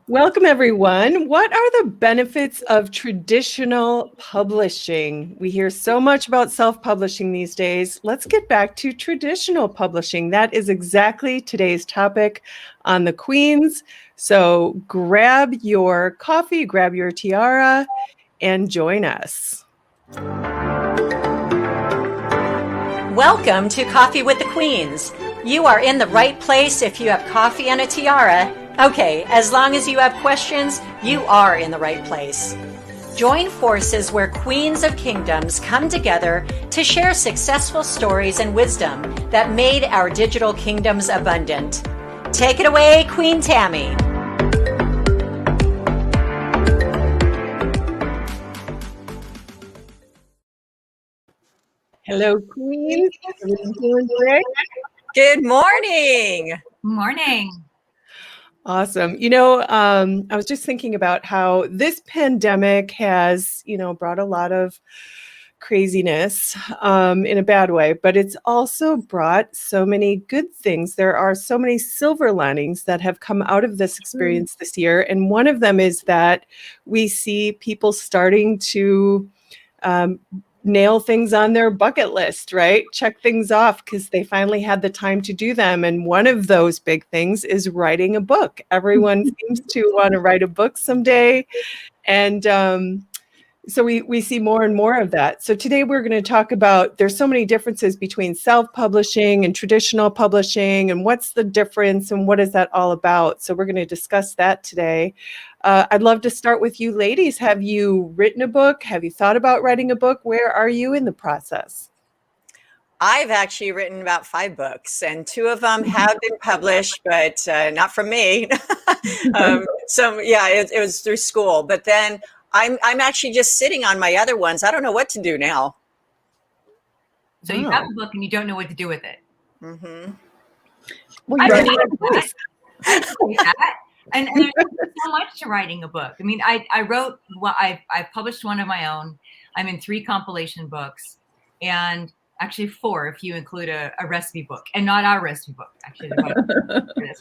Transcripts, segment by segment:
Welcome, everyone. What are the benefits of traditional publishing? We hear so much about self-publishing these days. Let's get back to traditional publishing. That is exactly today's topic on the Queens. So grab your coffee, grab your tiara, and join us. Welcome to Coffee with the Queens. You are in the right place if you have coffee and a tiara. Okay, as long as you have questions, you are in the right place. Join forces where queens of kingdoms come together to share successful stories and wisdom that made our digital kingdoms abundant. Take it away, Queen Tammy. Hello, Queens. Everyone doing great? Good morning. Morning. Awesome. I was just thinking about how this pandemic has, brought a lot of craziness in a bad way, but it's also brought so many good things. There are so many silver linings that have come out of this experience this year. And one of them is that we see people starting to nail things on their bucket list, right? Check things off because they finally had the time to do them. And one of those big things is writing a book. Everyone seems to want to write a book someday. And so we see more and more of that. So today we're going to talk about, there's so many differences between self-publishing and traditional publishing, and what's the difference and what is that all about? So we're going to discuss that today. I'd love to start with you ladies. Have you written a book? Have you thought about writing a book? Where are you in the process? I've actually written about 5 books, and 2 of them have been published, but not from me. It was through school. But then I'm actually just sitting on my other ones. I don't know what to do now. So you have a book and you don't know what to do with it. Mm-hmm. Well, I you see that. And there's so much to writing a book. I mean, I wrote, I published one of my own. I'm in 3 compilation books, and actually 4 if you include a recipe book, and not our recipe book. Actually,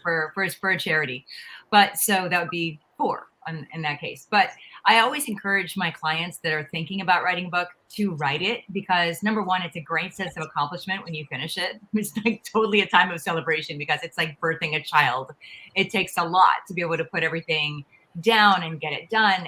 for a charity. But so that would be 4 in that case. But I always encourage my clients that are thinking about writing a book to write it, because number one, it's a great sense of accomplishment when you finish it. It's like totally a time of celebration because it's like birthing a child. It takes a lot to be able to put everything down and get it done.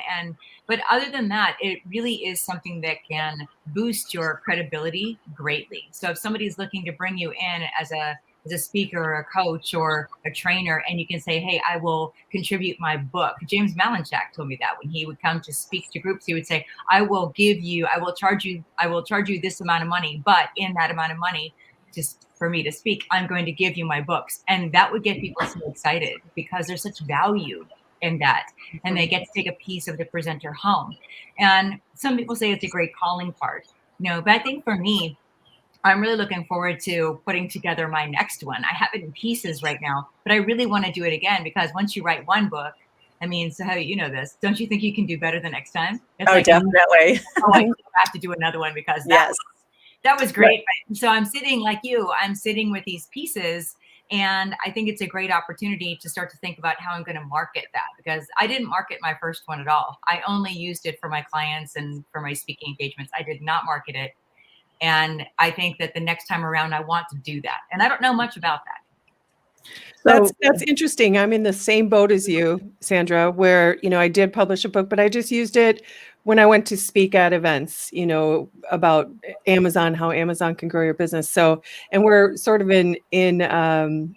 But other than that, it really is something that can boost your credibility greatly. So if somebody's looking to bring you in as a speaker or a coach or a trainer, and you can say, hey, I will contribute my book. James Malinchak told me that when he would come to speak to groups, he would say, I will charge you this amount of money, but in that amount of money, just for me to speak, I'm going to give you my books. And that would get people so excited because there's such value in that, and they get to take a piece of the presenter home. And some people say it's a great calling card, but I think for me, I'm really looking forward to putting together my next one. I have it in pieces right now, but I really want to do it again, because once you write one book, I mean, so how you know this? Don't you think you can do better the next time? It's definitely. I have to do another one because that was great. Right. So I'm sitting like you. I'm sitting with these pieces, and I think it's a great opportunity to start to think about how I'm going to market that, because I didn't market my first one at all. I only used it for my clients and for my speaking engagements. I did not market it. And I think that the next time around, I want to do that. And I don't know much about that. That's interesting. I'm in the same boat as you, Sandra, where, I did publish a book, but I just used it when I went to speak at events, about Amazon, how Amazon can grow your business. So, and we're sort of in round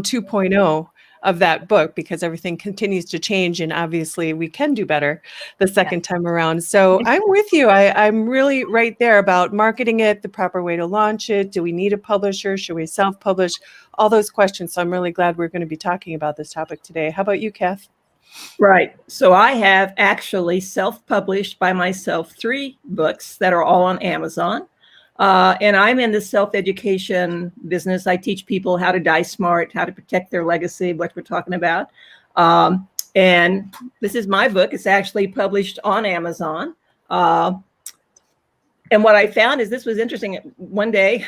2.0 of that book, because everything continues to change, and obviously we can do better the second time around. So I'm with you. I'm really right there about marketing it, the proper way to launch it. Do we need a publisher? Should we self-publish? All those questions. So I'm really glad we're going to be talking about this topic today. How about you, Kath? Right. So I have actually self-published by myself 3 books that are all on Amazon. And I'm in the self-education business. I teach people how to die smart, how to protect their legacy, what we're talking about. And this is my book. It's actually published on Amazon. And what I found is this was interesting. One day,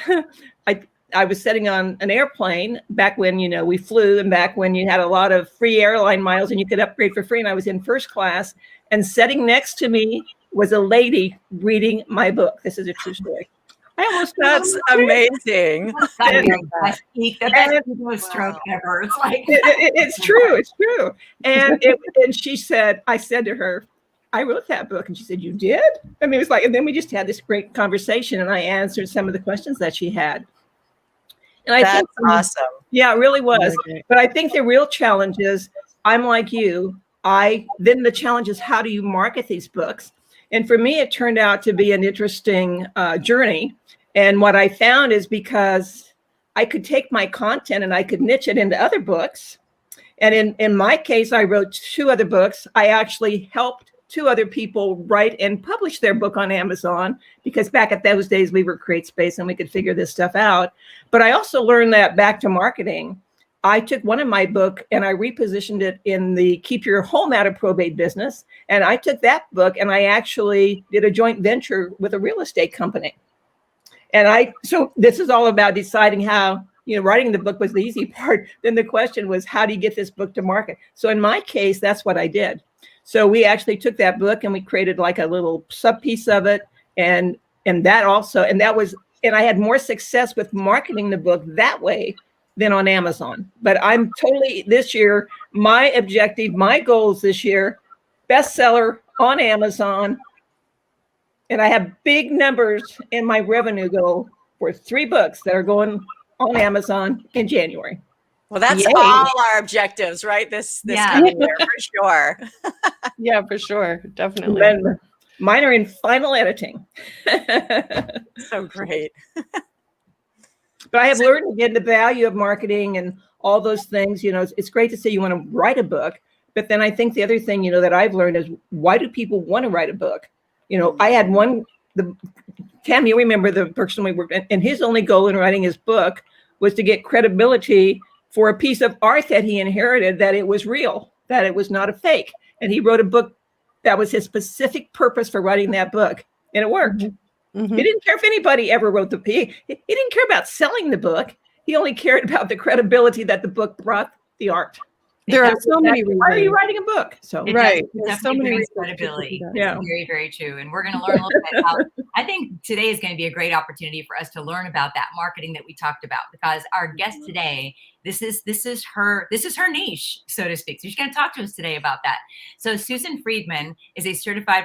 I was sitting on an airplane back when, we flew, and back when you had a lot of free airline miles and you could upgrade for free. And I was in first class, and sitting next to me was a lady reading my book. This is a true story. I almost That's amazing. That'd be the best stroke ever. It's like it's true. It's true. And she said, I said to her, I wrote that book. And she said, you did? I mean, it was like, and then we just had this great conversation, and I answered some of the questions that she had. And That's awesome. Yeah, it really was. But I think the real challenge is, I'm like you. Then the challenge is, how do you market these books? And for me, it turned out to be an interesting journey. And what I found is, because I could take my content and I could niche it into other books. And in my case, I wrote 2 other books. I actually helped 2 other people write and publish their book on Amazon, because back at those days we were CreateSpace and we could figure this stuff out. But I also learned that back to marketing, I took one of my book and I repositioned it in the Keep Your Home Out of Probate business. And I took that book and I actually did a joint venture with a real estate company. And so this is all about deciding how, writing the book was the easy part. Then the question was, how do you get this book to market? So in my case, that's what I did. So we actually took that book and we created like a little sub piece of it. And that also, and I had more success with marketing the book that way than on Amazon. But I'm totally, this year, my objective, my goals this year, bestseller on Amazon. And I have big numbers in my revenue goal for 3 books that are going on Amazon in January. Well, that's Yay. all our objectives, right? This coming year, for sure. Yeah, for sure. Definitely. And mine are in final editing. So great. But I have learned again the value of marketing and all those things. It's great to say you want to write a book, but then I think the other thing, that I've learned is, why do people want to write a book? I had Tam, you remember the person we worked with, and his only goal in writing his book was to get credibility for a piece of art that he inherited, that it was real, that it was not a fake. And he wrote a book that was his specific purpose for writing that book. And it worked. Mm-hmm. He didn't care if anybody ever wrote he didn't care about selling the book. He only cared about the credibility that the book brought the art. There are so many reasons. Why are you writing a book? So Right. There's so many reasons credibility. Yeah. Very, very true. And we're going to learn a little bit about, I think today is going to be a great opportunity for us to learn about that marketing that we talked about, because our guest today, this is her niche, so to speak. So she's going to talk to us today about that. So Susan Friedman is a certified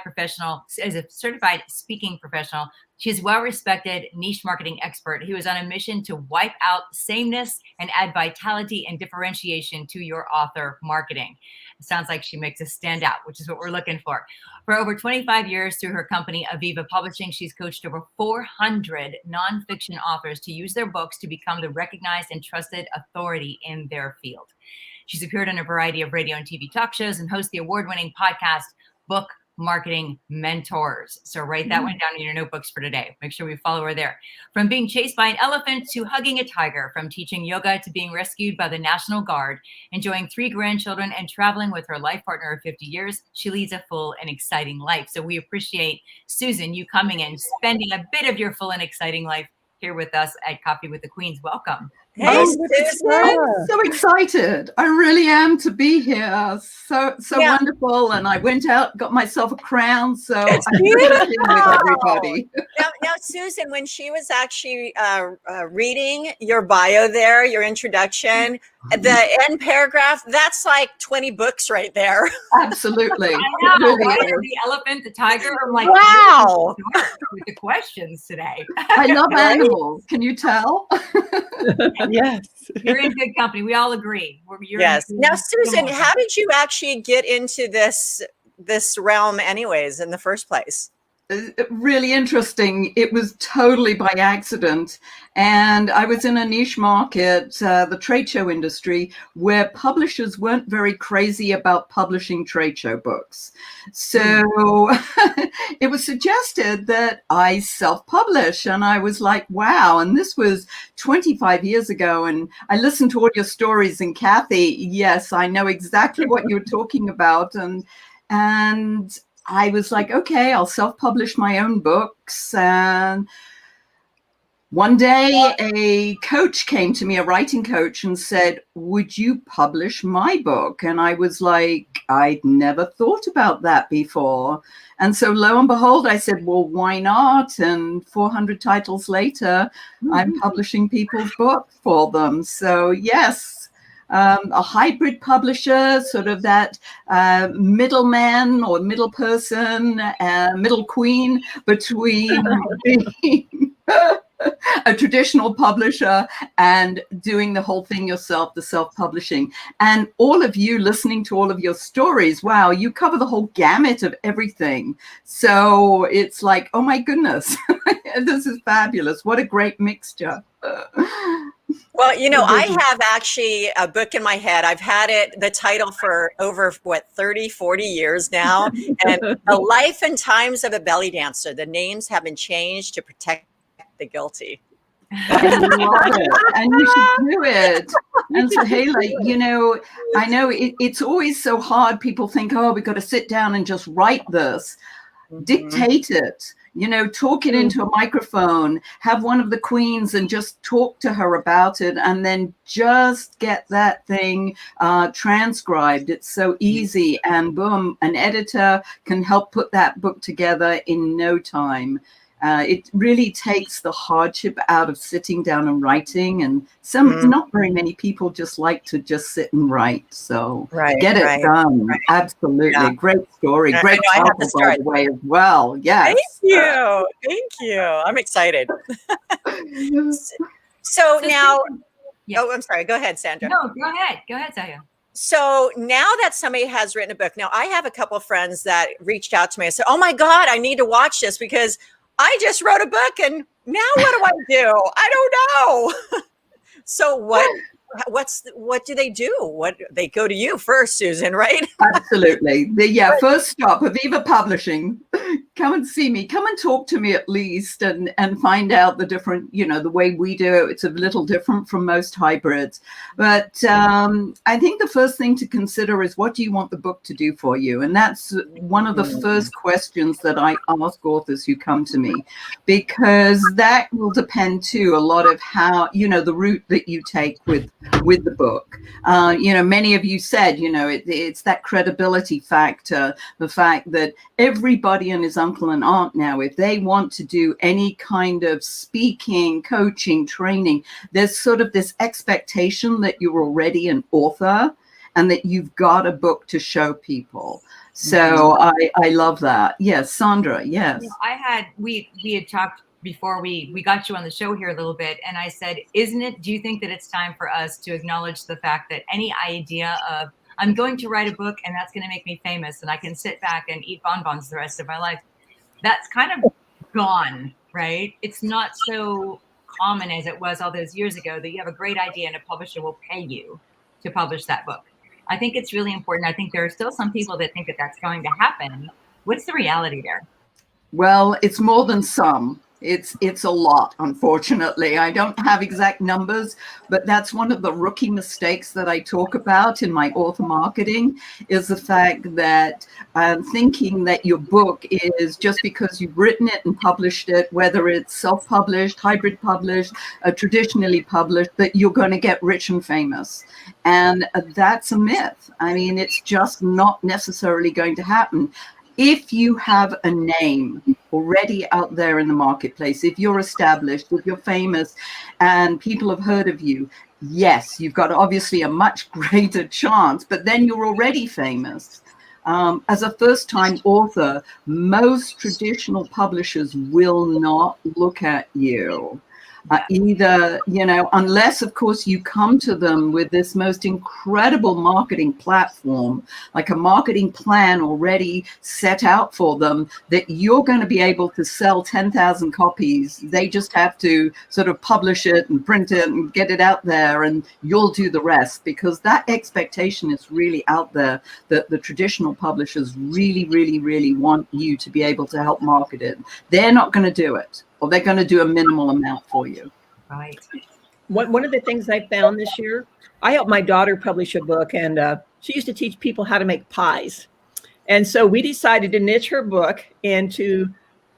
speaking professional. She's a well-respected niche marketing expert who is on a mission to wipe out sameness and add vitality and differentiation to your author marketing. It sounds like she makes us stand out, which is what we're looking for. For over 25 years through her company, Aviva Publishing, she's coached over 400 nonfiction authors to use their books to become the recognized and trusted authority in their field. She's appeared on a variety of radio and TV talk shows and hosts the award-winning podcast, Book Marketing Mentors. So write that one down in your notebooks for today. Make sure we follow her there. From being chased by an elephant to hugging a tiger, from teaching yoga to being rescued by the National Guard, enjoying 3 grandchildren and traveling with her life partner of 50 years, she leads a full and exciting life. So we appreciate, Susan, you coming and spending a bit of your full and exciting life here with us at Coffee with the Queens. Welcome. Hey, Susan. I'm so excited. I really am to be here. So Yeah. wonderful. And I went out, got myself a crown. So It's I'm working with everybody. Now, Susan, when she was actually reading your bio there, your introduction, the end paragraph, that's like 20 books right there. Absolutely. I know, It really right? is. The elephant, the tiger. I'm like, Wow. with the questions today. I love animals. Can you tell? Yes. You're in good company. We all agree. You're Yes. in Now, good Susan, company. how did you actually get into this realm anyways in the first place? Really interesting. It was totally by accident. And I was in a niche market, the trade show industry, where publishers weren't very crazy about publishing trade show books. So it was suggested that I self-publish. And I was like, wow. And this was 25 years ago. And I listened to all your stories. And Kathy, yes, I know exactly what you're talking about. And I was like, okay, I'll self-publish my own books. And One day, a coach came to me, a writing coach, and said, "Would you publish my book?" And I was like, I'd never thought about that before. And so lo and behold, I said, well, why not? And 400 titles later, I'm publishing people's books for them. So yes, a hybrid publisher, sort of that middleman or middle person, middle queen between being a traditional publisher and doing the whole thing yourself, the self-publishing. And all of you listening to all of your stories, wow, you cover the whole gamut of everything. So it's like, oh my goodness, this is fabulous. What a great mixture. Well, you know, I have actually a book in my head. I've had it, the title for over, 30, 40 years now. And The Life and Times of a Belly Dancer. The names have been changed to protect the guilty. I love it. And you should do it. And so, Haley, you know, I know it's always so hard. People think, oh, we've got to sit down and just write this. Dictate it, you know, talk it into a microphone, have one of the queens and just talk to her about it, and then just get that thing transcribed. It's so easy, and boom, an editor can help put that book together in no time. It really takes the hardship out of sitting down and writing, and not very many people just like to just sit and write. So get it done. Right. Absolutely. Yeah. Great story. Great travel, by the way, as well. Yes. Thank you. Thank you. I'm excited. So now, oh, I'm sorry. Go ahead, Sandra. No, go ahead. Go ahead, Saya. So now that somebody has written a book, now I have a couple of friends that reached out to me and said, oh my God, I need to watch this because I just wrote a book and now what do? I don't know. So what do they do? They go to you first, Susan, right? Absolutely. First stop, Aviva Publishing. Come and see me. Come and talk to me at least and find out the different, you know, the way we do it. It's a little different from most hybrids. But I think the first thing to consider is, what do you want the book to do for you? And that's one of the first questions that I ask authors who come to me, because that will depend too a lot of how, you know, the route that you take with the book. You know, many of you said, you know, it's that credibility factor, the fact that everybody and his uncle and aunt now, if they want to do any kind of speaking, coaching, training, there's sort of this expectation that you're already an author and that you've got a book to show people. So I love that. Yes, Sandra, yes. We had talked before we got you on the show here a little bit, and I said, do you think that it's time for us to acknowledge the fact that any idea of, I'm going to write a book and that's going to make me famous and I can sit back and eat bonbons the rest of my life, that's kind of gone, right? It's not so common as it was all those years ago that you have a great idea and a publisher will pay you to publish that book. I think it's really important. I think there are still some people that think that that's going to happen. What's the reality there? Well, it's more than some. It's a lot, unfortunately. I don't have exact numbers, but that's one of the rookie mistakes that I talk about in my author marketing, is the fact that thinking that your book is, just because you've written it and published it, whether it's self-published, hybrid published, traditionally published, that you're going to get rich and famous. And that's a myth. I mean, it's just not necessarily going to happen. If you have a name already out there in the marketplace, if you're established, if you're famous and people have heard of you, yes, you've got obviously a much greater chance, but then you're already famous. As a first-time author, most traditional publishers will not look at you. Either, you know, unless, of course, you come to them with this most incredible marketing platform, like a marketing plan already set out for them, that you're going to be able to sell 10,000 copies. They just have to sort of publish it and print it and get it out there, and you'll do the rest, because that expectation is really out there, that the traditional publishers really, really, really want you to be able to help market it. They're not going to do it. Or they're going to do a minimal amount for you. Right. One of the things I found this year, I helped my daughter publish a book, and she used to teach people how to make pies. And so we decided to niche her book into,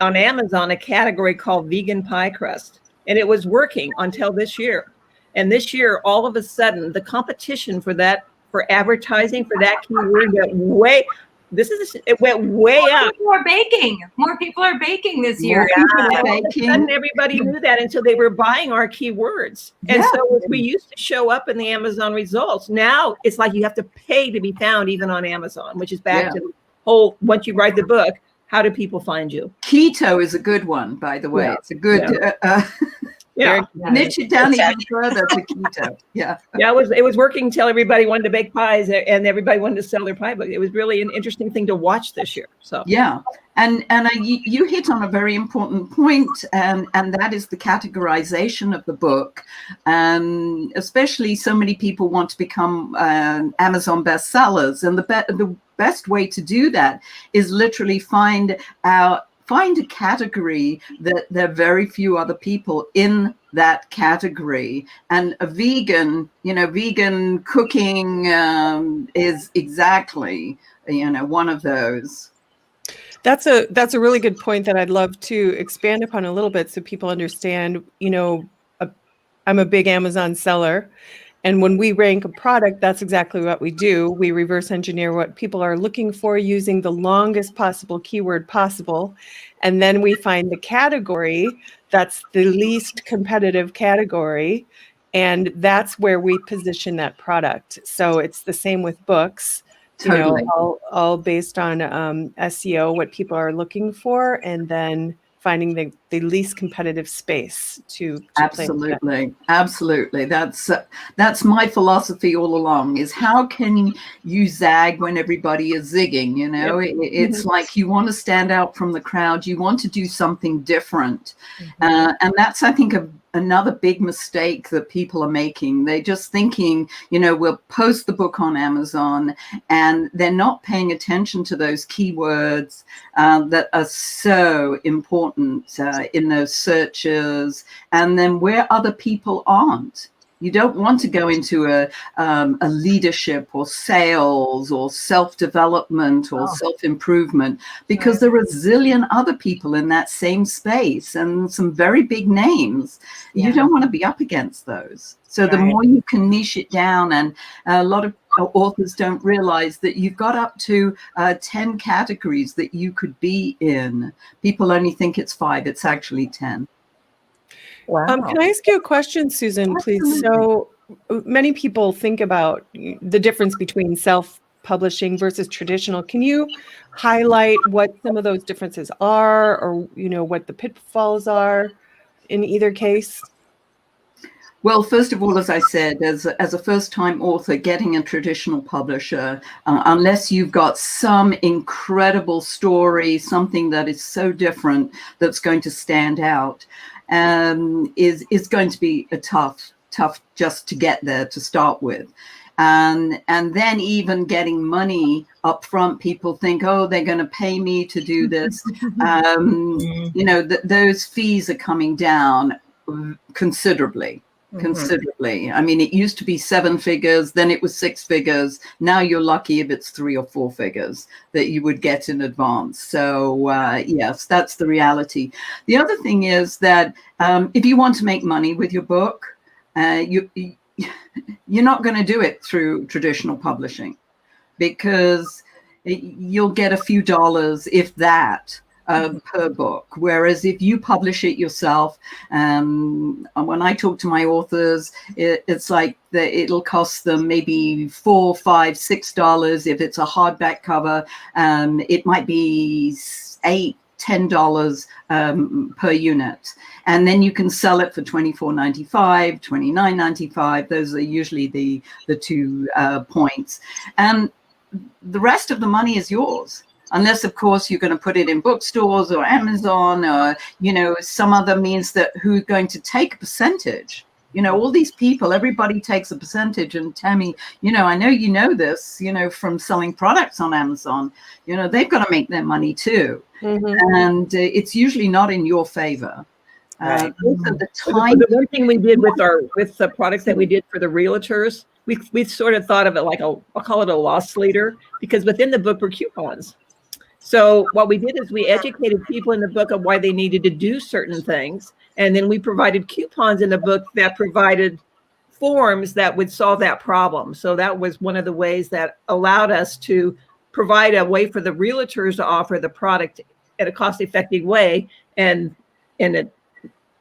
on Amazon, a category called vegan pie crust. and it was working until this year. And this year, all of a sudden, the competition for advertising for that keyword it went way up. More people are baking this year. All of a sudden, everybody knew that, and so they were buying our keywords. And so we used to show up in the Amazon results. Now it's like you have to pay to be found even on Amazon, which is back to the whole, once you write the book, how do people find you? Keto is a good one, by the way. It's a good niche it down even further to keto. Yeah, it was working until everybody wanted to bake pies and everybody wanted to sell their pie book. It was really an interesting thing to watch this year. So and you hit on a very important point, and that is the categorization of the book. Especially so many people want to become Amazon bestsellers, and the best way to do that is literally find a category that there are very few other people in that category. And a vegan cooking is exactly, one of those. That's a really good point that I'd love to expand upon a little bit so people understand. I'm a big Amazon seller, and when we rank a product, that's exactly what we do. We reverse engineer what people are looking for using the longest possible keyword possible. And then we find the category that's the least competitive category. And that's where we position that product. So it's the same with books, Totally. all based on SEO, what people are looking for, and then finding the least competitive space to absolutely. That's my philosophy all along, is how can you zag when everybody is zigging? It's like you want to stand out from the crowd, you want to do something different. And that's, I think, another big mistake that people are making. They're just thinking, we'll post the book on Amazon, and they're not paying attention to those keywords that are so important in those searches, and then where other people aren't. You don't want to go into a leadership or sales or self-development or self-improvement, because there are a zillion other people in that same space and some very big names. You don't want to be up against those. So the more you can niche it down, and a lot of authors don't realize that you've got up to 10 categories that you could be in. People only think it's 5. It's actually 10. Wow. Can I ask you a question, Susan, please? So many people think about the difference between self-publishing versus traditional. Can you highlight what some of those differences are, or what the pitfalls are in either case? Well, first of all, as I said, as a first-time author, getting a traditional publisher, unless you've got some incredible story, something that is so different that's going to stand out, is going to be a tough just to get there to start with. And then even getting money up front, people think, oh, they're going to pay me to do this. Those fees are coming down considerably. I mean, it used to be 7 figures, then it was 6 figures. Now you're lucky if it's 3 or 4 figures that you would get in advance. So yes, that's the reality. The other thing is that if you want to make money with your book, you're not going to do it through traditional publishing, because you'll get a few dollars, if that, per book. Whereas if you publish it yourself, when I talk to my authors, it's like it'll cost them maybe $4, $5, $6. If it's a hardback cover, it might be $8, $10 per unit. And then you can sell it for $24.95, $29.95. Those are usually the 2 points. And the rest of the money is yours. Unless, of course, you're going to put it in bookstores or Amazon or, some other means that who's going to take a percentage. All these people, everybody takes a percentage. And Tammy, I know you know this, from selling products on Amazon, they've got to make their money too. And it's usually not in your favor. Right. The one thing we did with the products that we did for the realtors, we sort of thought of it like I'll call it a loss leader, because within the book were coupons. So what we did is we educated people in the book of why they needed to do certain things. And then we provided coupons in the book that provided forms that would solve that problem. So that was one of the ways that allowed us to provide a way for the realtors to offer the product in a cost-effective way. And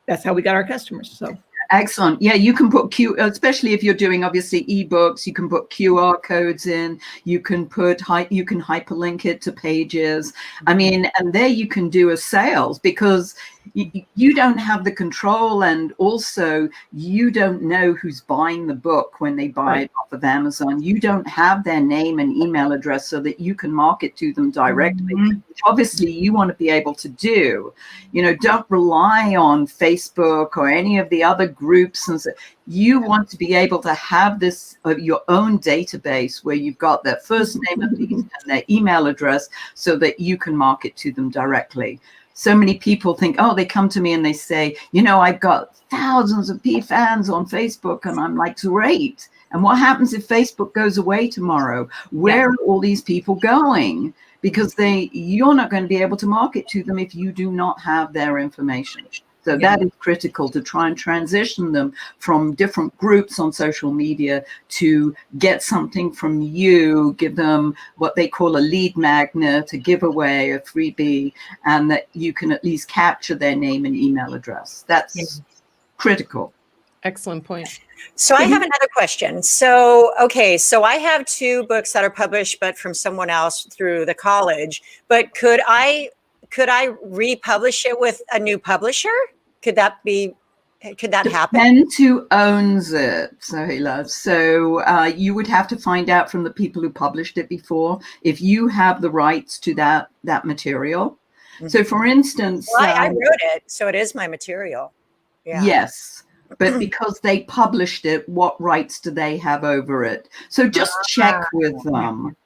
that's how we got our customers. So excellent. Yeah, you can put especially if you're doing obviously ebooks, you can put QR codes in, you can hyperlink it to pages. I mean, and there you can do a sales, because you don't have the control, and also you don't know who's buying the book when they buy it off of Amazon. You don't have their name and email address so that you can market to them directly, which obviously you want to be able to do. You know, don't rely on Facebook or any of the other groups. And so you want to be able to have this your own database where you've got their first name and their email address so that you can market to them directly. So many people think, oh, they come to me and they say, you know, I've got thousands of fans on Facebook. And I'm like, great. And what happens if Facebook goes away tomorrow? Where are all these people going? Because you're not going to be able to market to them if you do not have their information. So that is critical, to try and transition them from different groups on social media to get something from you, give them what they call a lead magnet, a giveaway, a freebie, and that you can at least capture their name and email address. That's critical. Excellent point. So I have another question. So, okay, so I have 2 books that are published, but from someone else through the college, but could I republish it with a new publisher? Could that happen? Depends who owns it, Sohaila. So you would have to find out from the people who published it before if you have the rights to that material. Mm-hmm. So for instance, well, I wrote it, so it is my material. Yeah. Yes. But because they published it, what rights do they have over it? So just check with them.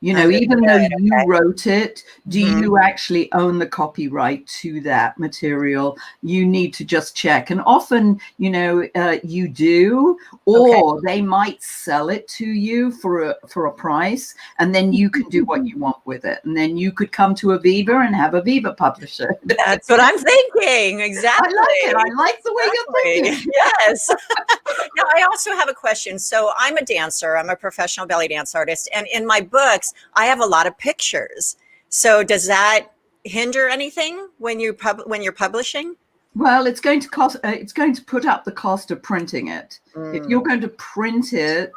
You know, even though you wrote it, do you actually own the copyright to that material? You need to just check. And often, you know, you do, or they might sell it to you for a price, and then you can do what you want with it. And then you could come to Aviva and have Aviva publish it. That's what I'm thinking. Exactly. I like it. I like the way you're thinking. Yes. Now, I also have a question. So I'm a dancer. I'm a professional belly dance artist. And in my books, I have a lot of pictures. So does that hinder anything when you're publishing? Well, it's going to cost. It's going to put up the cost of printing it. If you're going to print it,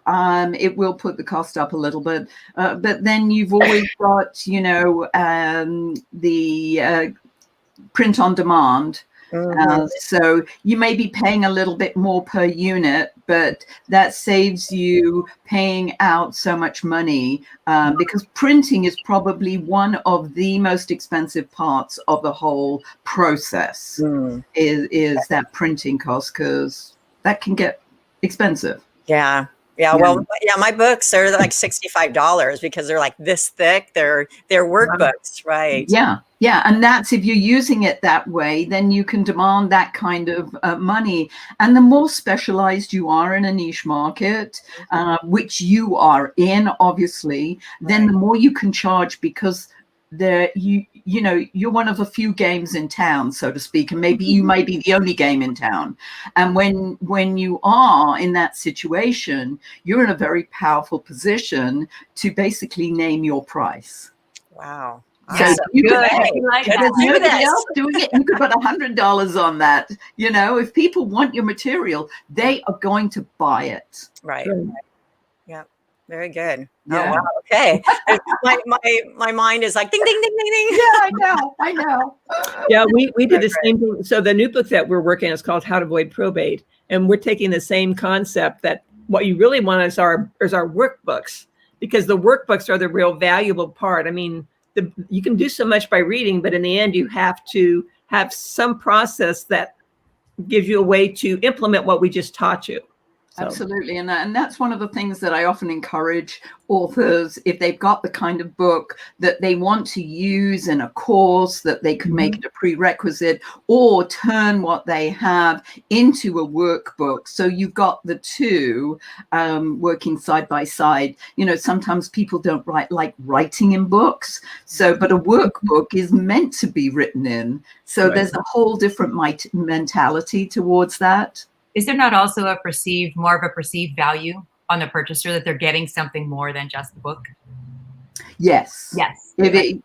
it will put the cost up a little bit. But then you've always got, you know, the print on demand. So you may be paying a little bit more per unit, but that saves you paying out so much money, because printing is probably one of the most expensive parts of the whole process. Is that printing cost, because that can get expensive. Yeah. Well, my books are like $65 because they're like this thick. They're workbooks, right? Yeah. And that's, if you're using it that way, then you can demand that kind of money. And the more specialized you are in a niche market, which you are in, obviously, then the more you can charge, because you know, you're one of a few games in town, so to speak, and maybe you might be the only game in town. And when you are in that situation, you're in a very powerful position to basically name your price. Wow. So you could, there's nobody else doing it. You could put $100 on that. You know, if people want your material, they are going to buy it. Right. Yeah. Very good. Yeah. Oh, wow. Okay. my mind is like ding, ding, ding, ding, ding. Yeah, I know. Yeah, we did the same thing. So the new book that we're working on is called How to Avoid Probate. And we're taking the same concept, that what you really want is our workbooks, because the workbooks are the real valuable part. I mean, you can do so much by reading, but in the end, you have to have some process that gives you a way to implement what we just taught you. So, Absolutely. And that's one of the things that I often encourage authors, if they've got the kind of book that they want to use in a course, that they could make it a prerequisite or turn what they have into a workbook. So you've got the two working side by side. You know, sometimes people don't like writing in books. So, but a workbook is meant to be written in. So Right. there's a whole different mentality towards that. Is there not also more of a perceived value on the purchaser, that they're getting something more than just the book? Yes. Yes.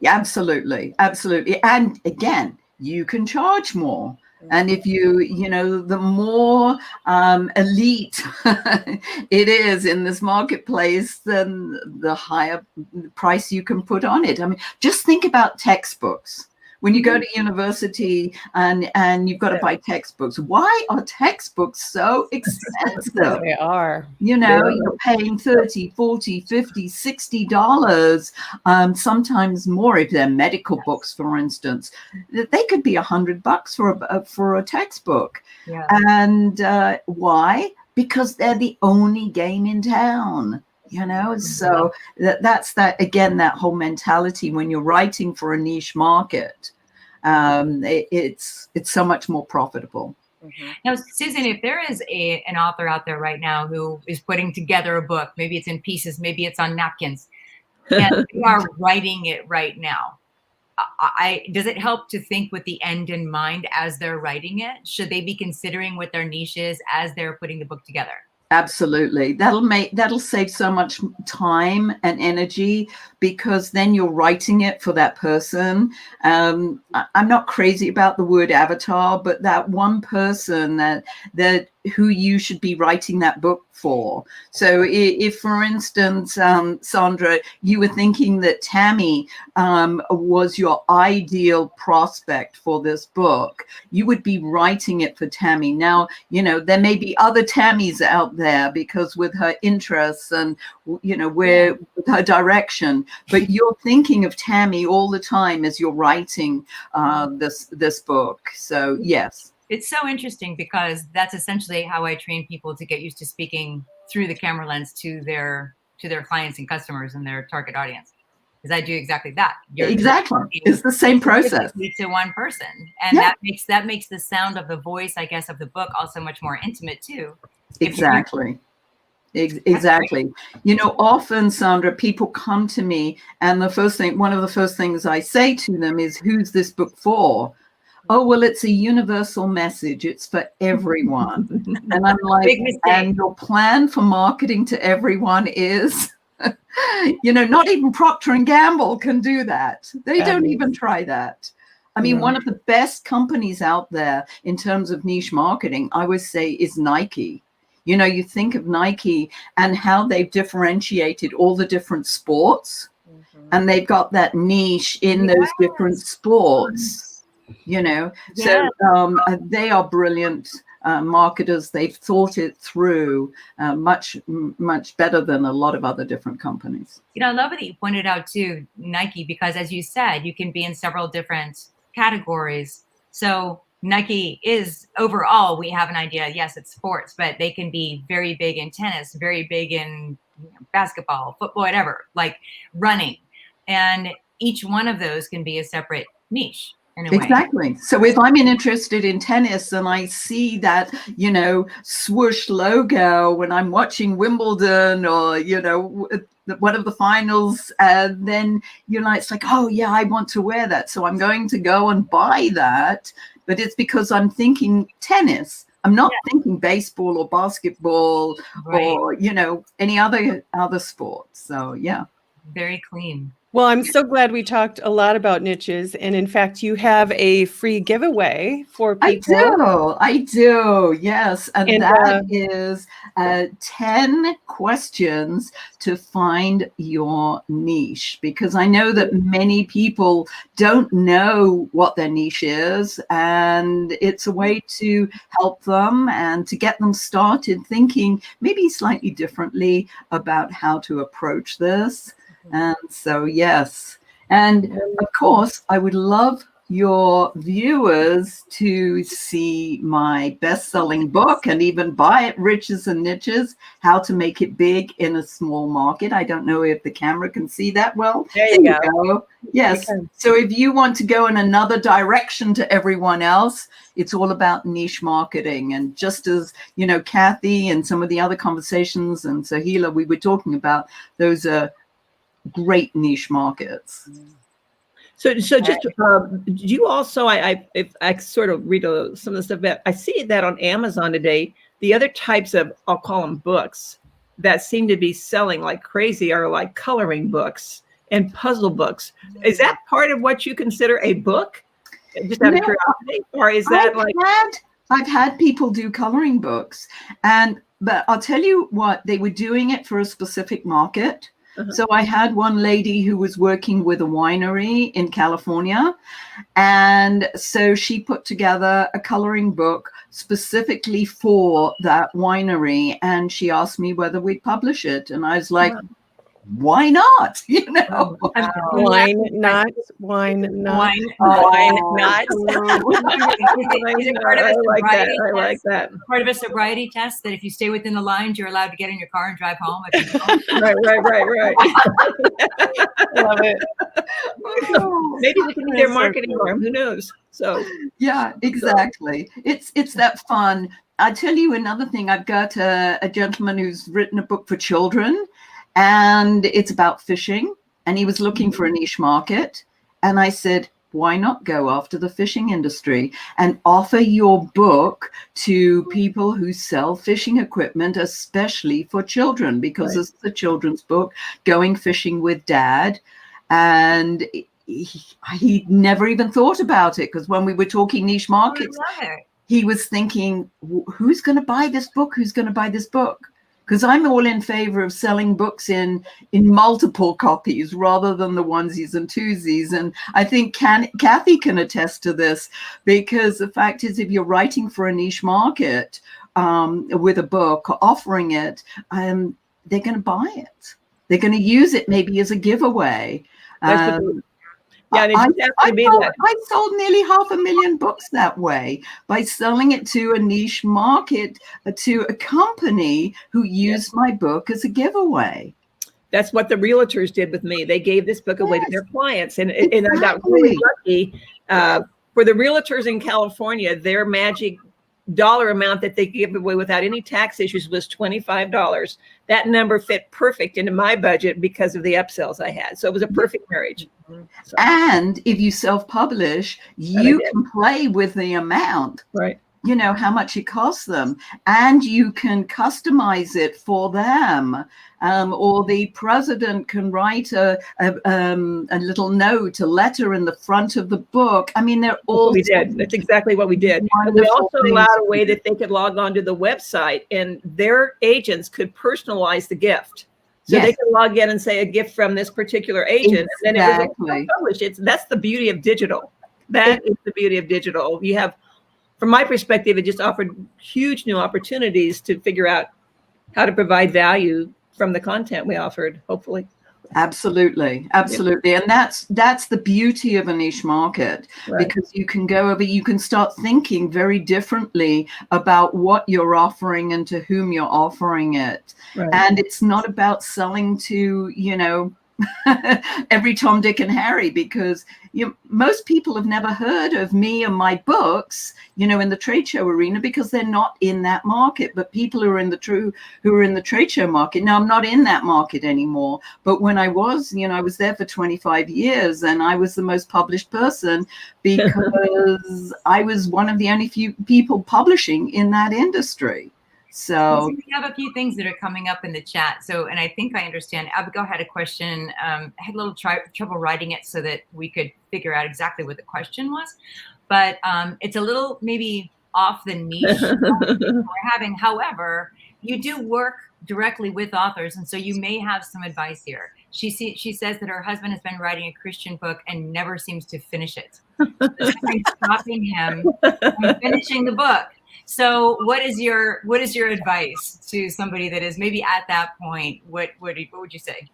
Absolutely. Absolutely. And again, you can charge more. And if you know, the more elite it is in this marketplace, then the higher price you can put on it. I mean, just think about textbooks. When you go to university and you've got to buy textbooks, why are textbooks so expensive? They are. You know, you're paying $30, $40, $50, $60, sometimes more if they're medical books, for instance. They could be $100 for a textbook. Yeah. And why? Because they're the only game in town. You know, so that's that, again, that whole mentality when you're writing for a niche market, it's so much more profitable. Now, Susan, if there is an author out there right now who is putting together a book, maybe it's in pieces, maybe it's on napkins, and they are writing it right now, does it help to think with the end in mind as they're writing it? Should they be considering what their niche is as they're putting the book together? Absolutely. That'll save so much time and energy, because then you're writing it for that person. I'm not crazy about the word avatar, but that one person that who you should be writing that book for. So if for instance, Sandra, you were thinking that Tammy was your ideal prospect for this book, you would be writing it for Tammy. Now, you know, there may be other Tammys out there, because with her interests and, you know, with her direction, but you're thinking of Tammy all the time as you're writing this book. So yes. It's so interesting, because that's essentially how I train people to get used to speaking through the camera lens to their clients and customers and their target audience. Because I do exactly that. Exactly. It's the same process. To one person. And that makes the sound of the voice, I guess, of the book also much more intimate too. Exactly. Exactly. You know, often, Sandra, people come to me and one of the first things I say to them is, who's this book for? Oh, well, it's a universal message. It's for everyone. And I'm like, and your plan for marketing to everyone is, you know, not even Procter & Gamble can do that. They don't even try that. I mean, one of the best companies out there in terms of niche marketing, I would say, is Nike. You know, you think of Nike and how they've differentiated all the different sports, and they've got that niche in those different sports. You know, so they are brilliant marketers. They've thought it through much better than a lot of other different companies. You know, I love that you pointed out too, Nike, because as you said, you can be in several different categories. So Nike is, overall, we have an idea, yes, it's sports, but they can be very big in tennis, very big in basketball, football, whatever, like running. And each one of those can be a separate niche. Exactly. So if I'm interested in tennis and I see that, you know, swoosh logo when I'm watching Wimbledon or, you know, one of the finals, then, you know, it's like, oh yeah, I want to wear that. So I'm going to go and buy that. But it's because I'm thinking tennis. I'm not thinking baseball or basketball or, you know, any other sport. So yeah. Very clean. Well, I'm so glad we talked a lot about niches. And in fact, you have a free giveaway for people. I do. Yes. And that is 10 questions to find your niche, because I know that many people don't know what their niche is, and it's a way to help them and to get them started thinking maybe slightly differently about how to approach this. And so, yes. And of course, I would love your viewers to see my best-selling book and even buy it, Riches and Niches, How to Make It Big in a Small Market. I don't know if the camera can see that well. There you go. Yes. So if you want to go in another direction to everyone else, it's all about niche marketing. And just as, Kathy and some of the other conversations and Sahila we were talking about, those are great niche markets. So just do you also? If I sort of read some of the stuff that I see that on Amazon today, the other types of, I'll call them books, that seem to be selling like crazy are like coloring books and puzzle books. Is that part of what you consider a book? Just out of curiosity, or is that I've had people do coloring books, but I'll tell you what, they were doing it for a specific market. So I had one lady who was working with a winery in California. And so she put together a coloring book specifically for that winery. And she asked me whether we'd publish it. And I was like, why not? Why not? Why not? Wine. Why not? Is it part of a sobriety I like that. Part of a sobriety test that if you stay within the lines, you're allowed to get in your car and drive home. Right. Love it. Maybe we can be their marketing arm. Who knows? So yeah, exactly. It's that fun. I tell you another thing. I've got a gentleman who's written a book for children. And it's about fishing, and he was looking for a niche market. And I said, why not go after the fishing industry and offer your book to people who sell fishing equipment, especially for children, because it's a children's book, Going Fishing with Dad. And he never even thought about it, because when we were talking niche markets, he was thinking, who's going to buy this book? Who's going to buy this book? Because I'm all in favor of selling books in multiple copies rather than the onesies and twosies. And I think Kathy can attest to this, because the fact is, if you're writing for a niche market with a book, offering it, they're going to buy it. They're going to use it maybe as a giveaway. I sold nearly 500,000 books that way, by selling it to a niche market, to a company who used my book as a giveaway. That's what the realtors did with me. They gave this book away to their clients. And I got really lucky. For the realtors in California, their magic dollar amount that they give away without any tax issues was $25. That number fit perfect into my budget because of the upsells I had. So it was a perfect marriage. So. And if you self-publish, you can play with the amount. Right. How much it costs them, and you can customize it for them. Or the president can write a little note, a letter in the front of the book. I mean, they're all. We did. That's exactly what we did. And we also allowed a way that they could log on to the website, and their agents could personalize the gift. So they can log in and say a gift from this particular agent, and then it was published. That's the beauty of digital. That is the beauty of digital. You have. From my perspective, it just offered huge new opportunities to figure out how to provide value from the content we offered, hopefully. Absolutely. And that's the beauty of a niche market, because you can you can start thinking very differently about what you're offering and to whom you're offering it. And it's not about selling to, every Tom, Dick, and Harry, because most people have never heard of me and my books, in the trade show arena, because they're not in that market. But people who are in the trade show market now, I'm not in that market anymore. But when I was, I was there for 25 years, and I was the most published person because I was one of the only few people publishing in that industry. So we have a few things that are coming up in the chat. So, and I think I understand. Abigail had a question. I had a little trouble writing it so that we could figure out exactly what the question was. But it's a little maybe off the niche we're having. However, you do work directly with authors, and so you may have some advice here. She says that her husband has been writing a Christian book and never seems to finish it. Stopping him from finishing the book. So what is your advice to somebody that is maybe at that point? What would you say?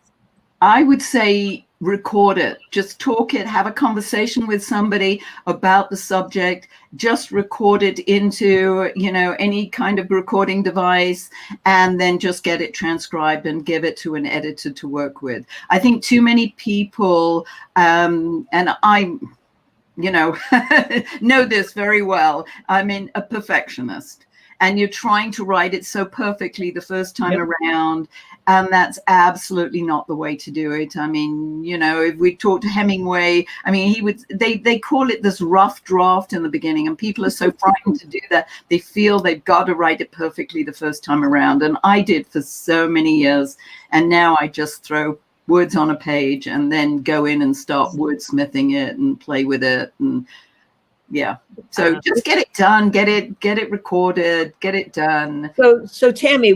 I would say record it. Just talk it. Have a conversation with somebody about the subject. Just record it into, any kind of recording device, and then just get it transcribed and give it to an editor to work with. I think too many people, and I, know this very well. I'm a perfectionist. And you're trying to write it so perfectly the first time around. And that's absolutely not the way to do it. I mean, if we talk to Hemingway, they call it this rough draft in the beginning, and people are so frightened to do that. They feel they've got to write it perfectly the first time around. And I did for so many years. And now I just throw words on a page and then go in and start wordsmithing it and play with it. And so just get it done, get it recorded, get it done. So Tammy,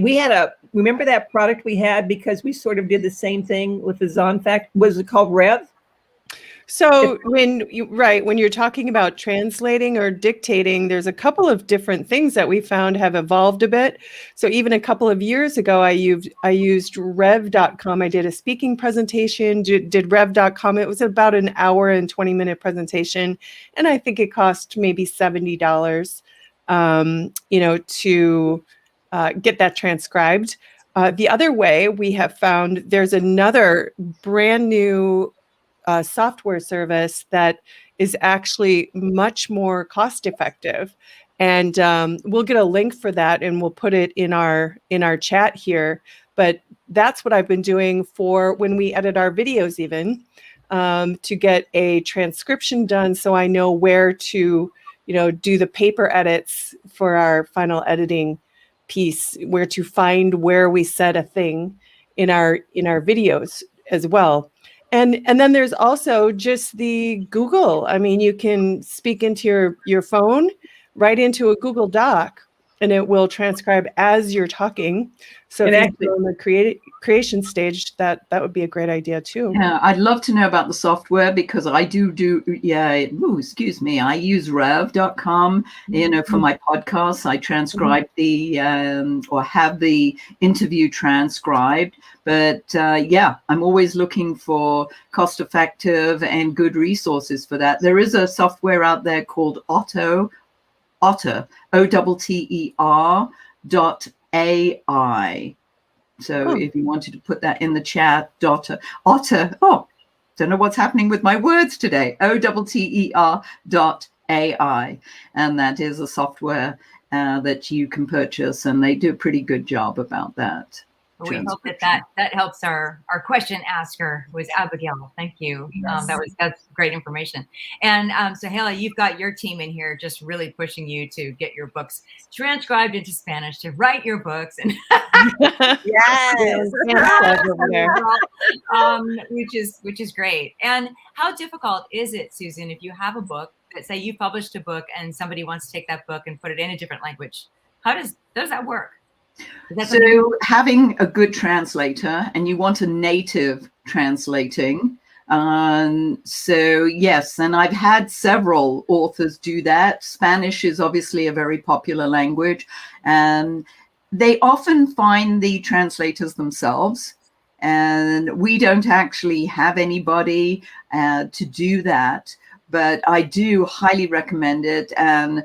remember that product we had, because we sort of did the same thing with the Zonfact. Was it called Rev? So when you're talking about translating or dictating, there's a couple of different things that we found have evolved a bit. So even a couple of years ago, I used Rev.com. I did a speaking presentation, did Rev.com. It was about an hour and 20-minute presentation. And I think it cost maybe $70, to get that transcribed. The other way we have found, there's another brand new software service that is actually much more cost effective, and we'll get a link for that and we'll put it in our chat here. But that's what I've been doing for when we edit our videos, even to get a transcription done, so I know where to do the paper edits for our final editing piece, where to find where we said a thing in our videos as well. And then there's also just the Google. I mean, you can speak into your phone, right into a Google Doc, and it will transcribe as you're talking. So if you're on the creation stage, that would be a great idea too. Yeah, I'd love to know about the software, because I I use Rev.com, for my podcasts. I transcribe or have the interview transcribed. But I'm always looking for cost-effective and good resources for that. There is a software out there called Otter, OTTER.ai. So if you wanted to put that in the chat, Otter. Oh, don't know what's happening with my words today. OTTER.ai. And that is a software that you can purchase, and they do a pretty good job about that. We hope that helps our question asker, was Abigail. Thank you. Yes. That's great information. And so Haley, you've got your team in here just really pushing you to get your books transcribed into Spanish, to write your books, and Yes. which is great. And how difficult is it, Susan, if you have a book that, say you published a book and somebody wants to take that book and put it in a different language? How does that work? So having a good translator, and you want a native translating. So yes, and I've had several authors do that. Spanish is obviously a very popular language, and they often find the translators themselves. And we don't actually have anybody to do that, but I do highly recommend it. And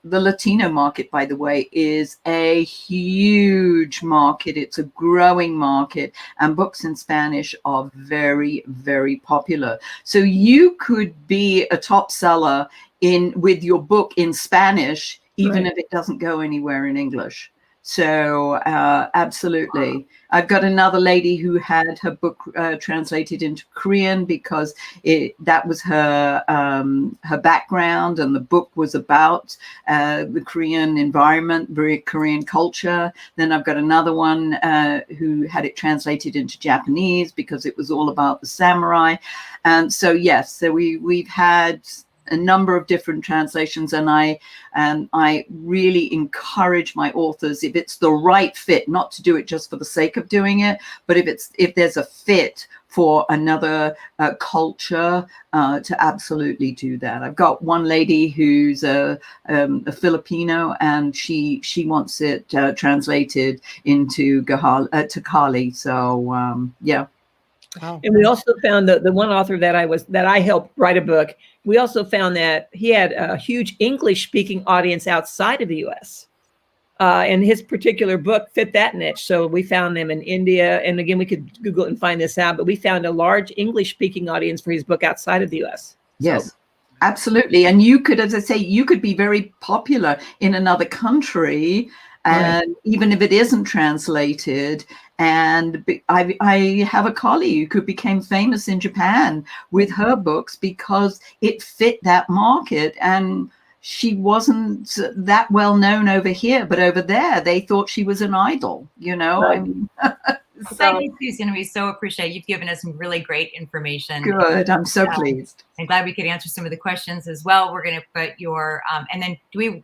the Latino market, by the way, is a huge market. It's a growing market, and books in Spanish are very, very popular. So you could be a top seller with your book in Spanish, even if it doesn't go anywhere in English. So absolutely. I've got another lady who had her book translated into Korean, because that was her background, and the book was about the Korean environment, Korean culture. Then I've got another one who had it translated into Japanese, because it was all about the samurai. And so yes, so we've had a number of different translations, and I really encourage my authors, if it's the right fit, not to do it just for the sake of doing it, but if there's a fit for another culture, to absolutely do that. I've got one lady who's a Filipino, and she wants it translated into Tagalog. So yeah. Wow. And we also found the one author that I helped write a book. We also found that he had a huge English speaking audience outside of the U.S. And his particular book fit that niche. So we found them in India. And again, we could Google it and find this out, but we found a large English speaking audience for his book outside of the U.S. Yes. So, absolutely. And you could, as I say, you could be very popular in another country, and even if it isn't translated. And I have a colleague who became famous in Japan with her books because it fit that market, and she wasn't that well known over here, but over there they thought she was an idol, you know. Right. I mean, Well, thank you, Susan. We so appreciate you've given us some really great information. good. I'm so pleased. I'm glad we could answer some of the questions as well. We're going to put your and then we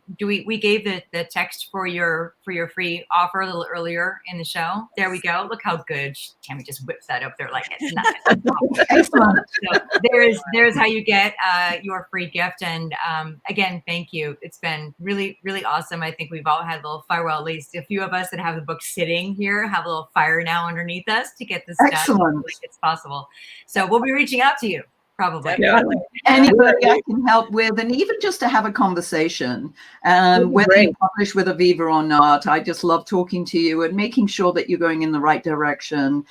gave the text for your free offer a little earlier in the show. There we go. Look how good Tammy just whips that up there like it's not. Excellent. So there's how you get your free gift. And again, thank you. It's been really, really awesome. I think we've all had a little fire. Well, at least a few of us that have the book sitting here have a little fire now underneath us to get this done. Excellent. It's possible. So we'll be reaching out to you probably. yeah. Anybody I can help with, and even just to have a conversation, whether you publish with Aviva or not. I just love talking to you and making sure that you're going in the right direction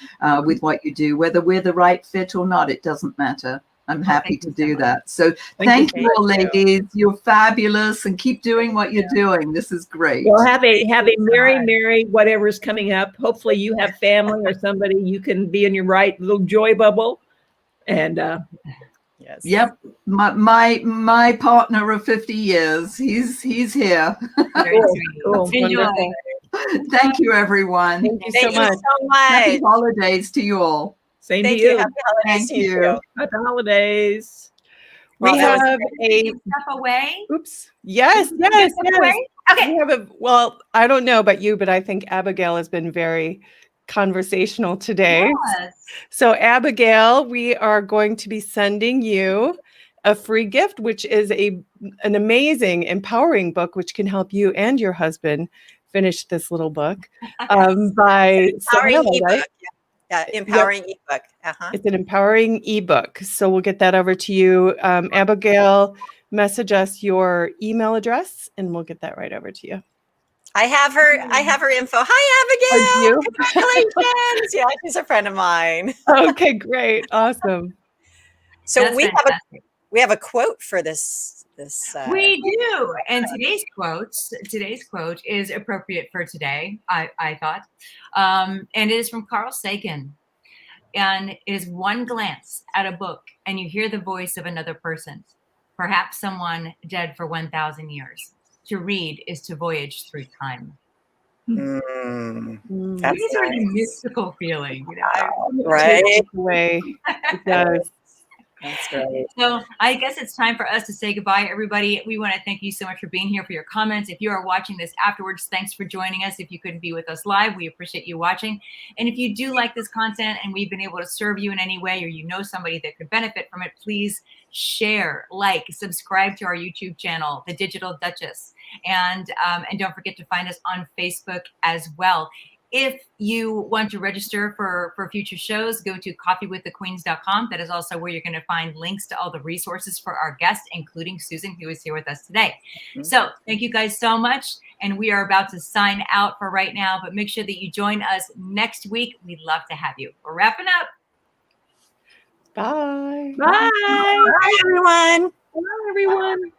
with what you do. Whether we're the right fit or not, it doesn't matter. I'm happy to do that. So thank you all, ladies. You're fabulous, and keep doing what you're doing. This is great. Well, have a merry whatever's coming up. Hopefully you have family or somebody you can be in your right little joy bubble. And Yes. Yep. My partner of 50 years. He's here. Very sweet. cool. Enjoy. Wonderful. Thank you, everyone. Thank you Thank so you much. so Happy much. holidays to you all. same Thank to you. Happy holidays Thank to you. you. Happy holidays. We Well, that have a Step away. oops. Yes, Step yes. away. Okay. We have a well, I don't know about you, but I think Abigail has been very conversational today. Yes. So Abigail, we are going to be sending you a free gift, which is an amazing, empowering book, which can help you and your husband finish this little book by empowering Sohela, ebook. right? Yeah, empowering ebook. It's an empowering ebook. So we'll get that over to you. Abigail, message us your email address and we'll get that right over to you. I have her info. Hi, Oh, Abigail. do Congratulations. Yeah, she's a friend of mine. Okay, great. Awesome. So That's fantastic. we have a quote for this. We do. And today's quote is appropriate for today, I thought. And it is from Carl Sagan. And it is one glance at a book and you hear the voice of another person, perhaps someone dead for 1,000 years. To read is to voyage through time. That's These are a nice. mystical feeling, you know. Right? Takes away. It does. That's great. So I guess it's time for us to say goodbye, everybody. We want to thank you so much for being here, for your comments. If you are watching this afterwards, thanks for joining us. If you couldn't be with us live, we appreciate you watching. And if you do like this content and we've been able to serve you in any way, or you know somebody that could benefit from it, please share, like, subscribe to our YouTube channel, The Digital Duchess. And don't forget to find us on Facebook as well. If you want to register for future shows, go to coffeewiththequeens.com. That is also where you're going to find links to all the resources for our guests, including Susan, who is here with us today. So thank you guys so much. And we are about to sign out for right now, but make sure that you join us next week. We'd love to have you. We're wrapping up. Bye. Bye. Bye, everyone. Bye, everyone.